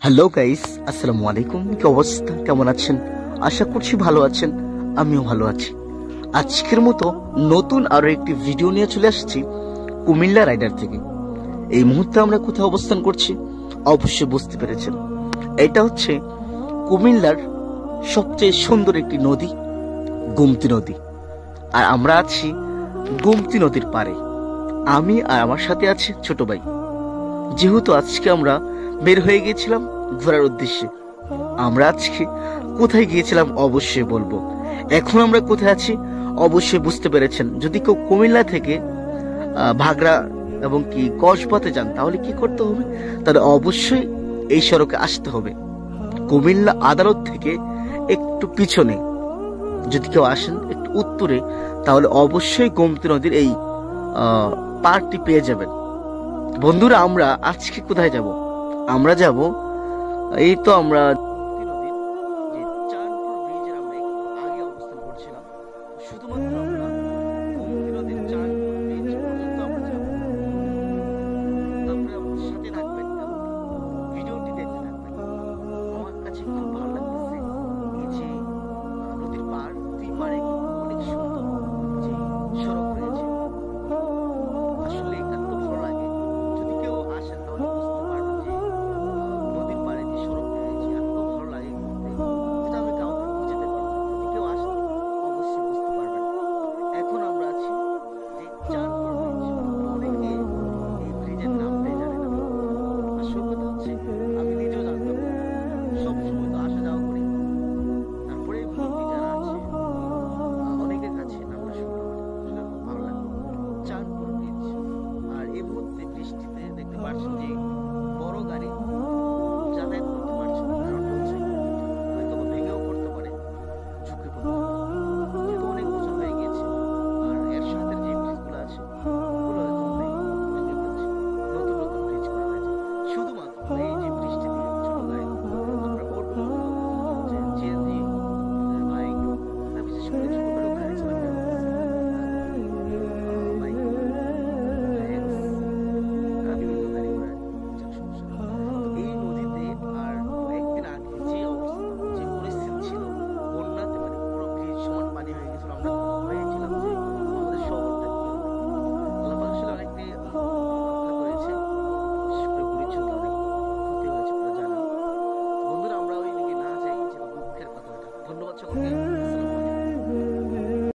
Hello guys, আসসালামু আলাইকুম। কি অবস্থা, কেমন আছেন? আশা করছি ভালো আছেন, আমিও ভালো আছি। আজকের মতো নতুন আরো একটি ভিডিও নিয়ে চলে আসছি কুমিল্লা রাইডার থেকে। এই মুহূর্তে আমরা কোথায় অবস্থান করছি অবশ্যই বুঝতে পেরেছেন। এটা হচ্ছে কুমিল্লার সবচেয়ে সুন্দর একটি নদী, গোমতী নদী। আর আমরা আছি গোমতী নদীর পাড়ে। আমি আর আমার সাথে আছে ছোট ভাই। যেহেতু আজকে আমরা বের হয়ে গিয়েছিলাম ঘোরার উদ্দেশ্যে, আমরা আজকে কোথায় গিয়েছিলাম অবশ্যই বলবো। এখন আমরা কোথায় আছি অবশ্যই বুঝতে পেরেছেন। যদি কেউ কুমিল্লা থেকে ভাগড়া এবং কি কসবাতে যান তাহলে কি করতে হবে? তাহলে অবশ্যই এই সড়কে আসতে হবে। কুমিল্লা আদালত থেকে একটু পিছনে যদি কেউ আসেন একটু উত্তরে, তাহলে অবশ্যই গোমতী নদীর এই পার্কটি পেয়ে যাবেন। বন্ধুরা, আমরা আজকে কোথায় যাব? আমরা যাব, এই তো আমরা যে চাঁদপুর ব্রিজের আমরা আগে অবস্থান করছিলাম। শুধুমাত্র আমরা গোমতী নদীর চাঁদপুর ব্রিজ পর্যন্ত আমরা যাব। আপনারা আমাদের সাথে থাকবেন এবং ভিডিওটি দেখতে থাকবেন। আমার কাছে খুব ভালো লাগতেছে এই যে নদীর পার, দুই পাড়ে অনেক সুন্দর যে সড়ক রয়েছে। আসলে এত ভালো লাগে, যদি কেউ আসেন তাহলে বুঝতে পারবেন যে নদীর পাড়ে যে সড়ক রয়েছে এত ভালো লাগে ঘুরতে, যেটা আমি কাউকে বুঝাতে পারবো না। যদি কেউ আসেন অবশ্যই বুঝতে পারবেন। এখন আমরা আছি যে চাঁদপুর ব্রিজ। অনেকে এই ব্রিজের নামটাই জানে না। আসল কথা হচ্ছে আমি